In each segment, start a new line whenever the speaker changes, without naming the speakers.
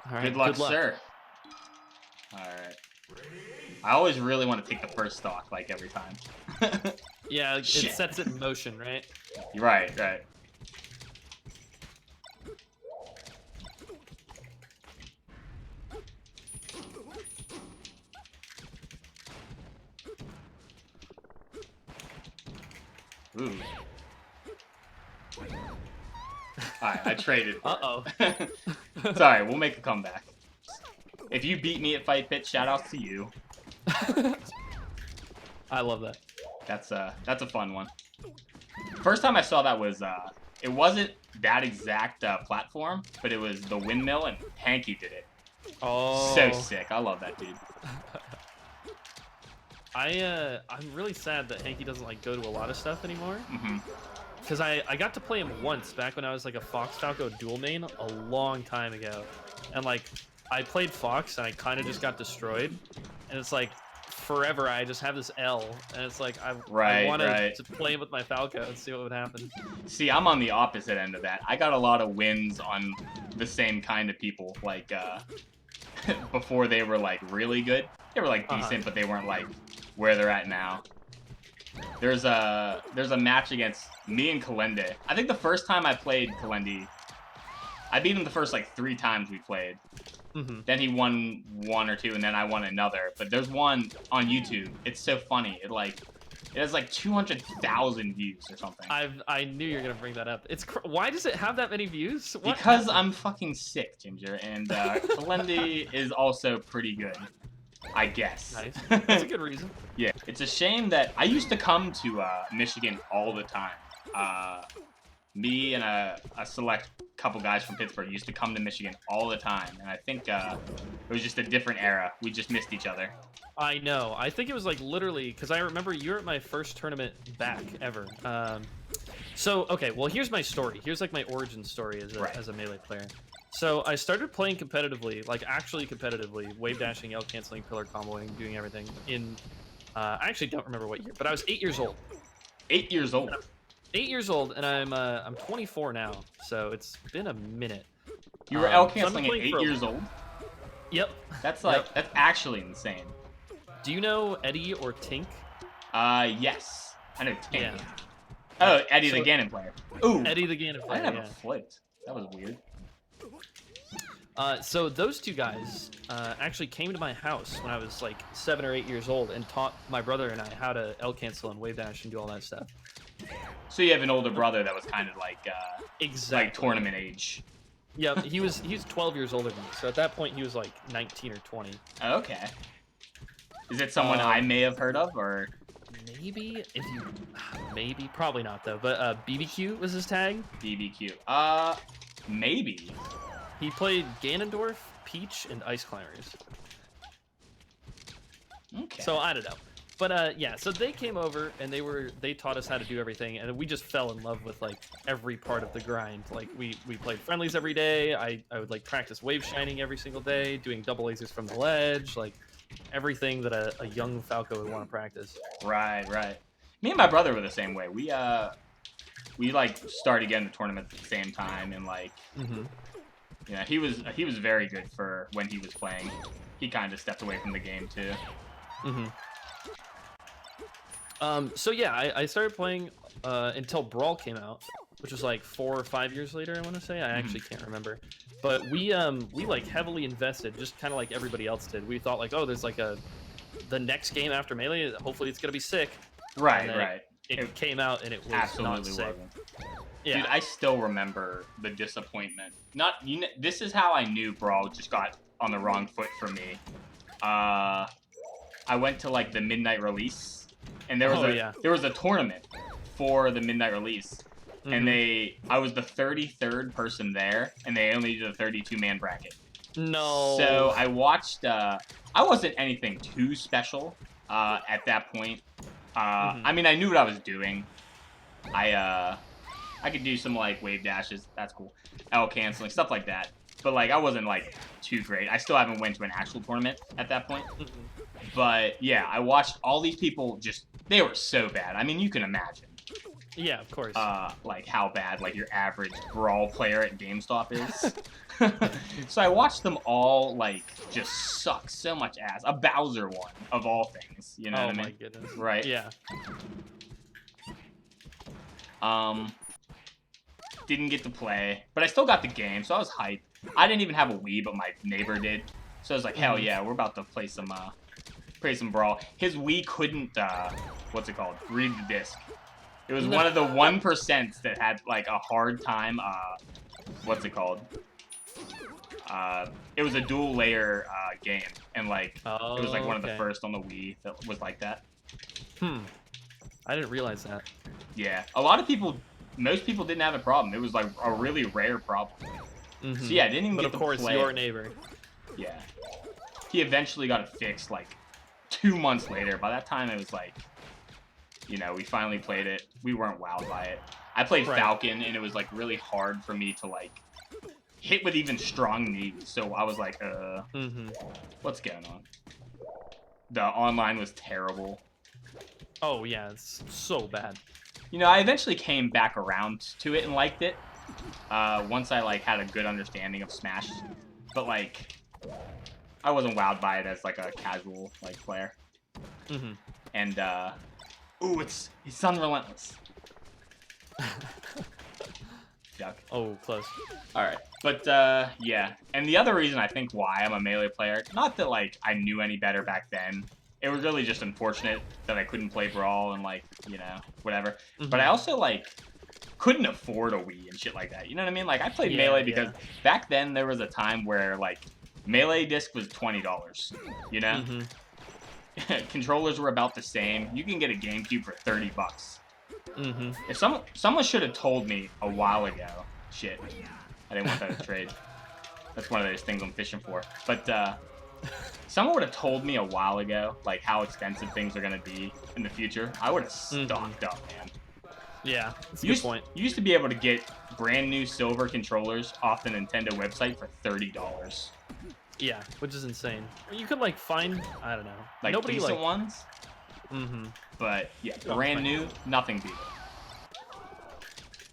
All right,
Good luck,
good luck.
sir. All right. I always really want to take the first stock, like, every time.
Yeah, it
Shit.
sets it in motion, right?
Right, right. Ooh. Alright, I traded.
Uh-oh.
Sorry, we'll make a comeback. If you beat me at Fight Pit, shoutouts to you.
I love that.
That's a fun one. First time I saw that was it wasn't that exact platform, but it was the windmill and Hanky did it.
Oh.
So sick. I love that dude.
I'm really sad that Hanky doesn't like go to a lot of stuff anymore.
Mm-hmm.
Because I got to play him once back when I was like a Fox Falco dual main a long time ago. And like I played Fox and I kind of just got destroyed. And it's like forever I just have this L and it's like I wanted to play him with my Falco and see what would happen.
See, I'm on the opposite end of that. I got a lot of wins on the same kind of people, like before they were like really good. They were like decent, but they weren't like where they're at now. There's a match against me and Kalende. I think the first time I played Kalende, I beat him the first like 3 times we played.
Mm-hmm.
Then he won 1 or 2, and then I won another. But there's one on YouTube. It's so funny. It has like 200,000 views or something.
I knew you were gonna bring that up. Why does it have that many views? What
because
happened?
I'm fucking sick, Ginger, and Kalende is also pretty good, I guess.
Nice. That's a good reason.
Yeah, it's a shame that I used to come to Michigan all the time. Me and a select couple guys from Pittsburgh used to come to Michigan all the time, and I think it was just a different era. We just missed each other.
I know. I think it was like literally because I remember you were at my first tournament back ever. So okay, well here's my story. Here's like my origin story as a Melee player. So I started playing competitively, like actually competitively, wave dashing, L canceling, pillar comboing, doing everything in. I actually don't remember what year, but I was 8 years old.
8 years old.
8 years old, and I'm 24 now, so it's been a minute.
You were L canceling
so
at 8 years old?
Yep.
That's like that's actually insane.
Do you know Eddie or Tink?
Yes. I know Tink.
Yeah.
Oh, Eddie the Ganon player. Ooh.
Eddie the Ganon player.
I never flipped. That was weird.
So those two guys actually came to my house when I was like 7 or 8 years old and taught my brother and I how to L cancel and wave dash and do all that stuff.
So you have an older brother that was kind of like
exactly
like tournament age.
Yeah, he's 12 years older than me. So at that point he was like 19 or 20.
Okay. Is it someone I may have heard of, or
maybe maybe probably not though. But BBQ was his tag.
BBQ. Maybe.
He played Ganondorf, Peach, and Ice Climbers.
Okay.
So I don't know. But yeah, so they came over and they taught us how to do everything, and we just fell in love with like every part of the grind. Like we played friendlies every day. I would like practice wave shining every single day, doing double lasers from the ledge, like everything that a young Falco would want to practice.
Right. Me and my brother were the same way. We like started getting the tournament at the same time, and like yeah, he was very good for when he was playing. He kind of stepped away from the game too.
So yeah, I started playing until Brawl came out, which was like 4 or 5 years later, I want to say. I actually can't remember. But we like heavily invested, just kind of like everybody else did. We thought like, oh, there's like the next game after Melee, hopefully it's gonna be sick.
Right.
It came out and it was
absolutely
not sick.
wasn't.
Yeah.
Dude, I still remember the disappointment. This is how I knew Brawl just got on the wrong foot for me. I went to like the midnight release, and there was a tournament for the midnight release, and I was the 33rd person there, and they only did a 32-man bracket.
No.
So I watched. I wasn't anything too special at that point. I mean, I knew what I was doing. I could do some like wave dashes. That's cool. L canceling, stuff like that. But like, I wasn't like too great. I still haven't went to an actual tournament at that point. But yeah, I watched all these people they were so bad. I mean, you can imagine.
Yeah, of course.
Like how bad like your average brawl player at GameStop is. So I watched them all like just suck so much ass. A Bowser one of all things, you know what I mean?
Oh my goodness.
Right?
Yeah.
Didn't get to play, but I still got the game, so I was hyped. I didn't even have a Wii, but my neighbor did. So I was like, hell yeah, we're about to play some brawl. His Wii couldn't what's it called? Read the disc. It was one of the 1% that had like a hard time what's it called? It was a dual layer game, and like it was like one of the first on the Wii that was like that.
I didn't realize that.
Yeah, a lot of people, most people didn't have a problem. It was like a really rare problem. So yeah, I didn't even get to play.
But of course, your neighbor.
Yeah. He eventually got it fixed like 2 months later. By that time, it was like, you know, we finally played it. We weren't wowed by it. I played Falcon, and it was like really hard for me to like hit with even strong knees. So I was like, what's going on? The online was terrible.
Oh yeah, it's so bad.
You know, I eventually came back around to it and liked it. Once I like had a good understanding of Smash, but like I wasn't wowed by it as like a casual like player. And ooh, it's unrelentless. Yuck.
Oh, close.
All right, but yeah. And the other reason I think why I'm a Melee player, not that like I knew any better back then. It was really just unfortunate that I couldn't play Brawl and like, you know, whatever. But I also like couldn't afford a Wii and shit like that. You know what I mean? Like I played Melee because back then there was a time where like Melee disc was $20. You know, controllers were about the same. You can get a GameCube for $30. If someone should have told me a while ago, shit, I didn't want that to trade. That's one of those things I'm fishing for. But someone would have told me a while ago, like how expensive things are gonna be in the future, I would have stocked up, man.
Yeah, that's a good point.
You used to be able to get brand new silver controllers off the Nintendo website for $30.
Yeah, which is insane. You could like find, I don't know,
like
nobody
decent
like
ones. But yeah, brand new, nothing beat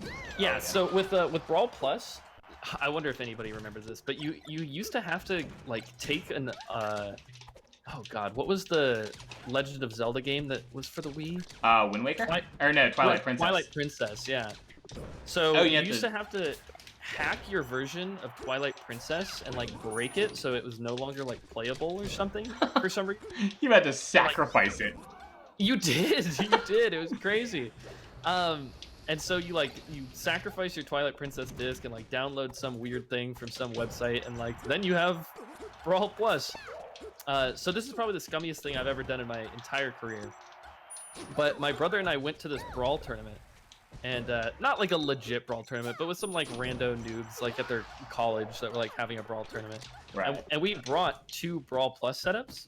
it.
Yeah, so with Brawl Plus, I wonder if anybody remembers this, but you used to have to like take an oh god, what was the Legend of Zelda game that was for the Wii?
Wind Waker? Or no, Twilight Princess.
Twilight Princess, yeah. So you used to have to hack your version of Twilight Princess and like break it so it was no longer like playable or something for some reason.
You had to sacrifice it.
You did. You did. It was crazy. And so you sacrifice your Twilight Princess disc and like download some weird thing from some website, and like then you have Brawl Plus. So this is probably the scummiest thing I've ever done in my entire career. But my brother and I went to this Brawl tournament, and not like a legit Brawl tournament, but with some like rando noobs like at their college that were like having a Brawl tournament.
Right.
And we brought 2 Brawl Plus setups,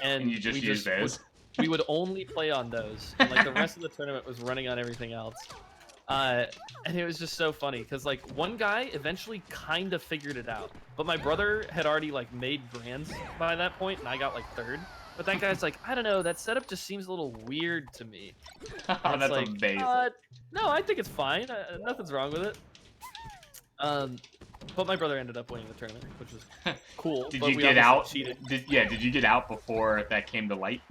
and
you just used those.
We would only play on those, and like the rest of the tournament was running on everything else. And it was just so funny because like one guy eventually kind of figured it out, but my brother had already like made grands by that point, and I got like 3rd. But that guy's like, I don't know, that setup just seems a little weird to me.
Oh, that's
like,
amazing.
No, I think it's fine. Nothing's wrong with it. But my brother ended up winning the tournament, which was cool.
Did you get out? Did you get out before that came to light?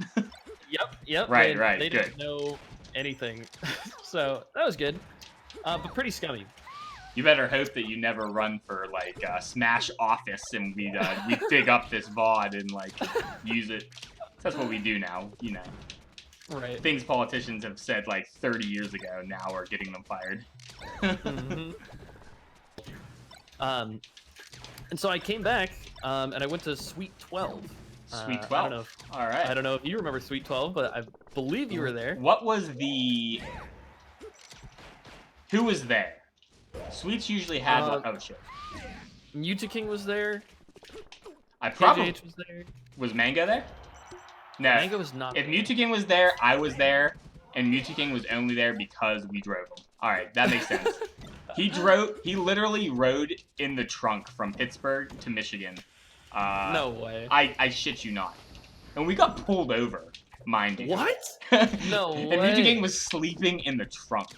Yep.
Right,
They
good.
didn't know anything, so that was good. But pretty scummy.
You better hope that you never run for like Smash Office and we dig up this VOD and like use it. That's what we do now, you know.
Right.
Things politicians have said like 30 years ago now are getting them fired.
And so I came back, and I went to Sweet 12.
Sweet 12. All right.
I don't know if you remember Sweet 12, but I believe you were there.
What was the? Who was there? Sweets usually had oh shit.
Mew2king was there.
I probably
PGH was there.
Was Mango there? No.
Mango was not.
If Mew2king was there, I was there, and Mew2king was only there because we drove him. All right, that makes sense. He literally rode in the trunk from Pittsburgh to Michigan.
No way.
I shit you not. And we got pulled over, mind you.
What? No way.
And Mew2king was sleeping in the trunk.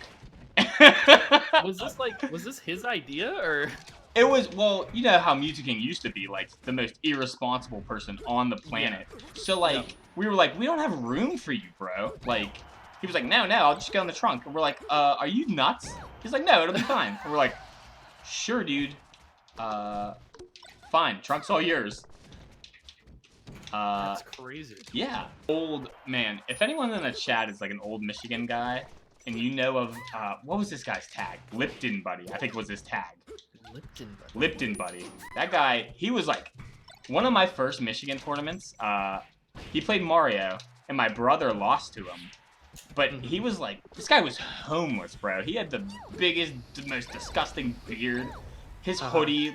Was this his idea or?
It was, well, you know how Mew2king used to be, like, the most irresponsible person on the planet. Yeah. So, like, yep. We were like, we don't have room for you, bro. Like, he was like, no, I'll just get on the trunk. And we're like, are you nuts? He's like, no, it'll be fine. And we're like, sure, dude. Fine, trunk's all yours.
That's crazy.
Yeah. Old, man, if anyone in the chat is, like, an old Michigan guy, and you know of, what was this guy's tag? Lipton Buddy, I think was his tag. Lipton Buddy. That guy, he was like one of my first Michigan tournaments. He played Mario, and my brother lost to him. But he was like, this guy was homeless, bro. He had the biggest, the most disgusting beard. His hoodie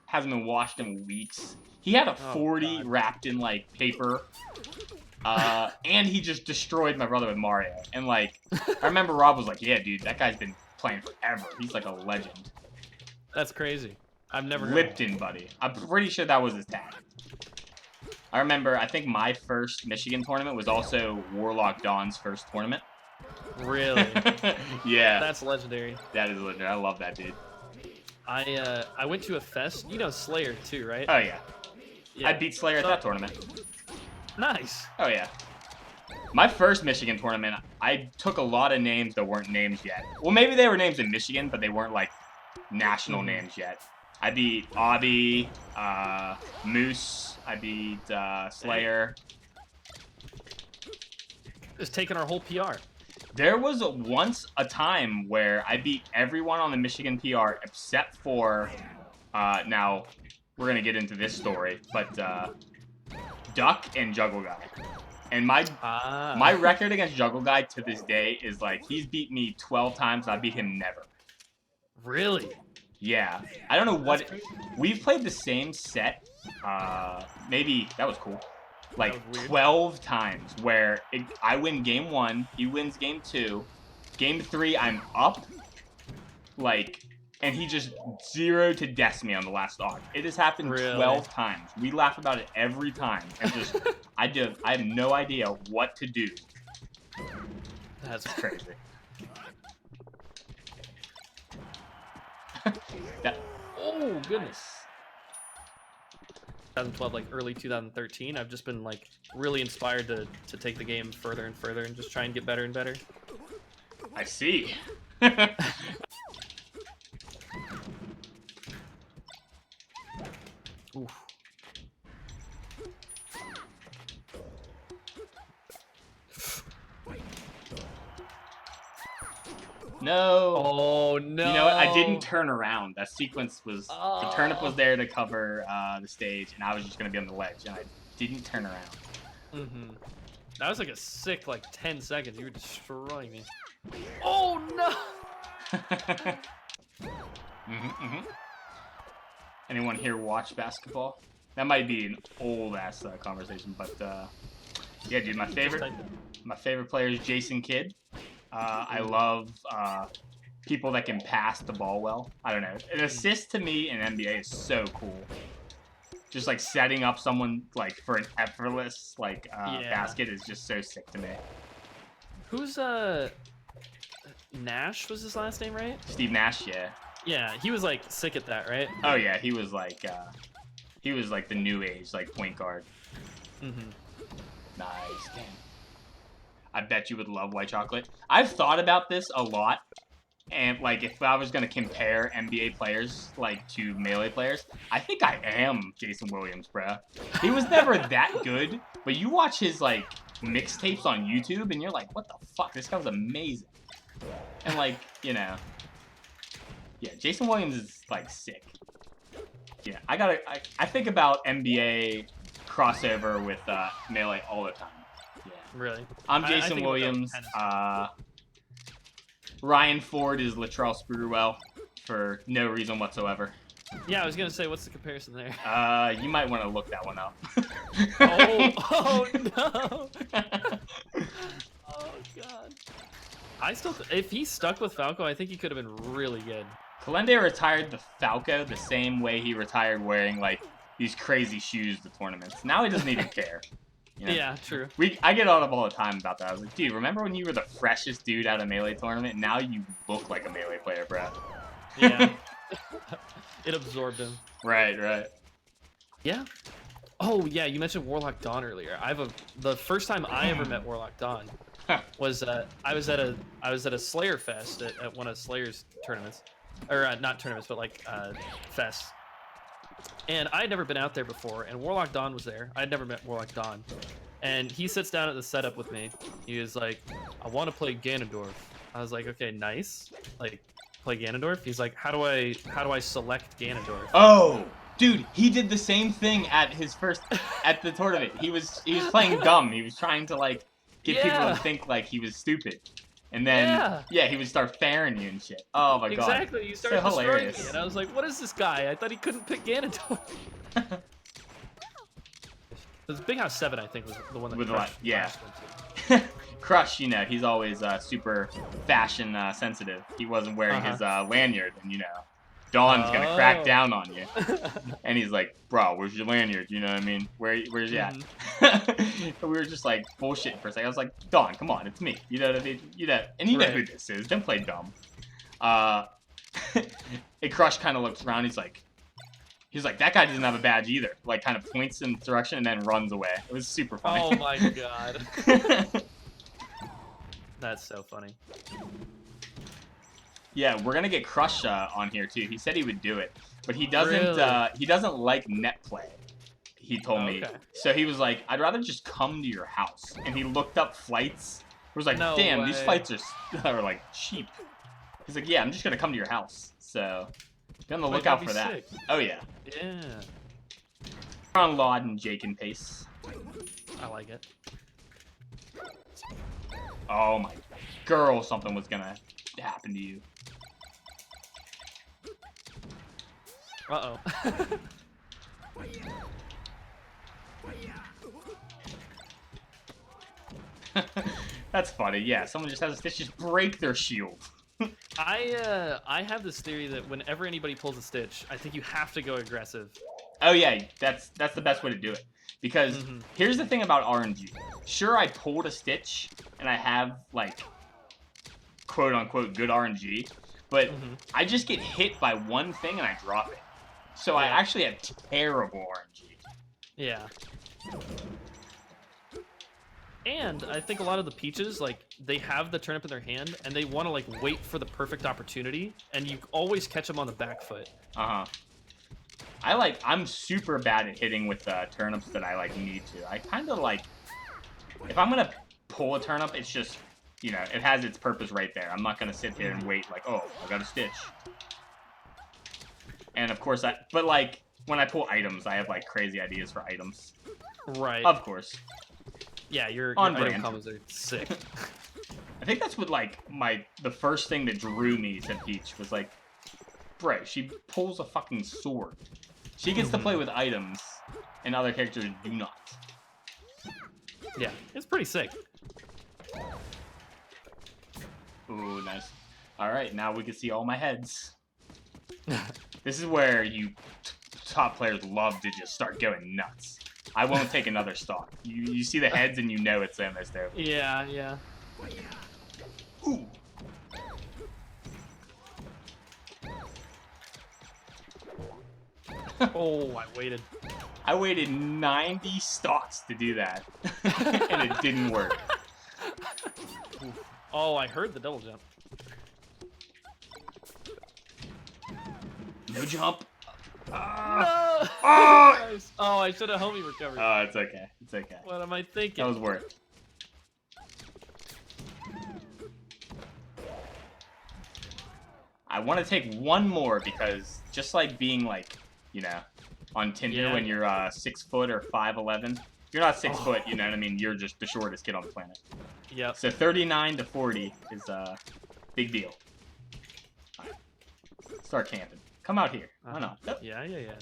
hasn't been washed in weeks. He had a 40 wrapped in like paper. And he just destroyed my brother with Mario. And like, I remember Rob was like, yeah, dude, that guy's been playing forever. He's like a legend.
That's crazy. I've never heard
Lipton Buddy. I'm pretty sure that was his tag. I remember, I think my first Michigan tournament was also Warlock Dawn's first tournament.
Really?
Yeah.
That's legendary.
That is legendary. I love that, dude.
I went to a fest. You know Slayer too, right?
Oh, yeah. I beat Slayer at that tournament.
Nice.
Oh, yeah. My first Michigan tournament, I took a lot of names that weren't names yet. Well, maybe they were names in Michigan, but they weren't, like, national names yet. I beat Obby, Moose, I beat Slayer.
Just taking our whole PR.
There was once a time where I beat everyone on the Michigan PR except for, now, we're going to get into this story, but Duck and Juggle Guy. And my record against Juggle Guy to this day is like, he's beat me 12 times, and I beat him never.
Really?
Yeah. I don't know what... We've played the same set, maybe... That was cool. Like, 12 times, where I win game 1, he wins game 2. Game 3, I'm up, like... And he just 0 to deaths me on the last arc. It has happened 12 times. We laugh about it every time. And just... I have no idea what to do.
That's
crazy.
Oh goodness. 2012, like early 2013, I've just been like really inspired to take the game further and further and just try and get better and better.
I see.
Oof.
No.
Oh, no.
You know what? I didn't turn around. That sequence was... The turnip was there to cover the stage, and I was just going to be on the ledge, and I didn't turn around.
Mm-hmm. That was like a sick, like, 10 seconds. You were destroying me. Oh, no!
Anyone here watch basketball? That might be an old-ass conversation, but... yeah, dude, my favorite player is Jason Kidd. I love people that can pass the ball well. I don't know. An assist to me in NBA is so cool. Just like setting up someone like for an effortless like basket is just so sick to me.
Who's Nash was his last name, right?
Steve Nash, yeah.
Yeah, he was like sick at that, right?
Oh yeah, he was like the new age like point guard. Nice, damn. I bet you would love white chocolate. I've thought about this a lot, and like if I was gonna compare NBA players like to Melee players, I think I am Jason Williams, bruh. He was never that good, but you watch his like mixtapes on YouTube, and you're like, what the fuck? This guy was amazing. And like, you know, yeah, Jason Williams is like sick. Yeah, I think about NBA crossover with Melee all the time.
Really?
I'm Jason Williams. Ryan Ford is Latrell Sprewell for no reason whatsoever.
Yeah, I was gonna say, what's the comparison there?
You might want to look that one up.
Oh no! Oh god! If he stuck with Falco, I think he could have been really good.
Kalende retired the Falco the same way he retired wearing like these crazy shoes to tournaments. Now he doesn't even care. You know?
Yeah, true.
I get on up all the time about that. I was like, dude, remember when you were the freshest dude at a Melee tournament? Now you look like a Melee player, bro.
Yeah. It absorbed him.
Right, right.
Yeah. Oh yeah, you mentioned Warlock Dawn earlier. The first time I ever met Warlock Dawn was I was at a Slayer Fest at one of Slayer's tournaments, or not tournaments, but like fests. And I had never been out there before, and Warlock Dawn was there. I'd never met Warlock Dawn, and he sits down at the setup with me. He was like, "I want to play Ganondorf." I was like, "Okay, nice. Like, play Ganondorf." He's like, "How do I select Ganondorf?"
Oh, dude, he did the same thing at the tournament. He was playing dumb. He was trying to like get people to think like he was stupid. And then he would start fairing you and shit. Oh my god.
Exactly. You started destroying me, and I was like, "What is this guy? I thought he couldn't pick Ganondorf." It was Big House 7, I think, was the one that. With
Crush, you know, he's always super fashion sensitive. He wasn't wearing his lanyard, and you know, Dawn's gonna crack down on you. And he's like, "Bro, where's your lanyard?" You know what I mean? Where's he at? We were just like bullshitting for a second. I was like, "Dawn, come on, it's me." You know what I mean? You know, and you know who this is. Don't play dumb. And Crush kind of looks around. He's like, "That guy doesn't have a badge either." Like, kind of points in the direction and then runs away. It was super funny.
Oh my god. That's so funny.
Yeah, we're gonna get Crush on here too. He said he would do it, but he doesn't. He doesn't like net play. He told me. So he was like, "I'd rather just come to your house." And he looked up flights. He was like, "Damn, these flights are like cheap." He's like, "Yeah, I'm just gonna come to your house." So be on the lookout for that.
Sick.
Oh yeah.
Yeah.
We're on Llod and Jake and Pace.
I like it.
Oh my girl, something was gonna happen to you.
Uh-oh.
That's funny. Yeah, someone just has a stitch, just break their shield.
I have this theory that whenever anybody pulls a stitch, I think you have to go aggressive.
Oh yeah, that's the best way to do it. Because here's the thing about RNG. Sure, I pulled a stitch and I have like quote unquote good RNG, but I just get hit by one thing and I drop it. So I actually have terrible RNG.
Yeah. And I think a lot of the Peaches, like, they have the turnip in their hand, and they want to, like, wait for the perfect opportunity, and you always catch them on the back foot.
I'm super bad at hitting with turnips that I, like, need to. I kind of, like, if I'm going to pull a turnip, it's just, you know, it has its purpose right there. I'm not going to sit here and wait, like, oh, I got a stitch. And, of course, but, like, when I pull items, I have, like, crazy ideas for items.
Right.
Of course.
Yeah, your
on
item
brand.
combos are sick.
I think that's what, like, the first thing that drew me to Peach was, like, bruh, she pulls a fucking sword. She gets to play with items, and other characters do not.
Yeah, it's pretty sick.
Ooh, nice. Alright, now we can see all my heads. This is where you top players love to just start going nuts. I won't take another stock. You see the heads and you know it's almost over.
Yeah, yeah.
Ooh.
Oh, I waited.
I waited 90 stocks to do that, and it didn't work.
Oh, I heard the double jump.
No jump.
No!
Oh!
Oh, I should have homie recovered.
Oh, it's okay. It's okay.
What am I thinking?
That was worth. I want to take one more because just like being like, you know, on Tinder when you're 6 foot or 5'11", you're not 6 foot, you know what I mean? You're just the shortest kid on the planet.
Yep.
So 39 to 40 is a big deal. All right. Start camping. Come out here. Why not? Oh.
Yeah, yeah, yeah.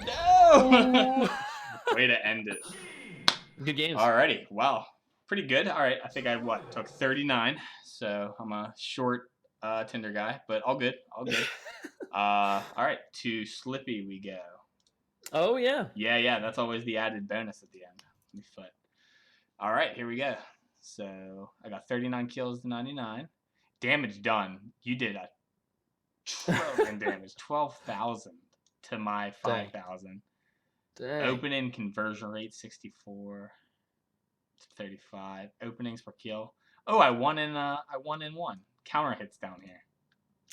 No! Way to end it.
Good games.
Alrighty. Wow. pretty good. All right, I think I took 39, so I'm a short Tinder guy, but all good, all good. All right, to Slippy we go.
Oh yeah.
Yeah, that's always the added bonus at the end. Let me foot. All right, here we go. So I got 39 kills to 99. Damage done. You did a trillion damage. 12,000 to my 5,000.
Dang.
Opening conversion rate 64 to 35. Openings per kill. Oh, I won in one. Counter hits down here.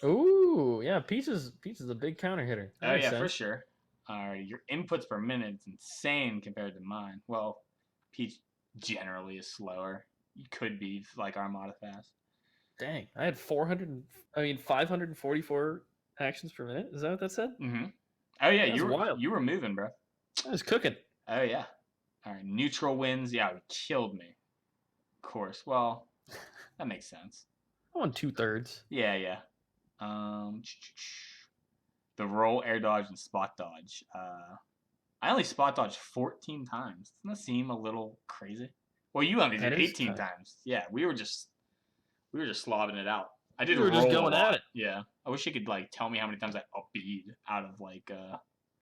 Ooh, yeah. Peach is a big counter hitter. That
Oh
makes
yeah,
sense.
for sure. All right, your inputs per minute is insane compared to mine. Well, Peach generally is slower. You could be like Armada fast.
Dang, I had 544 actions per minute. Is that what that said?
Mm-hmm. Oh yeah,
That's wild.
you were moving, bro.
I was cooking.
Oh yeah. All right, neutral wins. Yeah, it killed me. Of course. Well, that makes sense.
I won 2/3.
Yeah. The roll, air dodge, and spot dodge. I only spot dodged 14 times. Doesn't that seem a little crazy? Well, you only did 18 times. Yeah, we were just slobbing it out. I did
we were
roll
just going
a lot.
at it.
Yeah, I wish you could like tell me how many times I upbeat out of like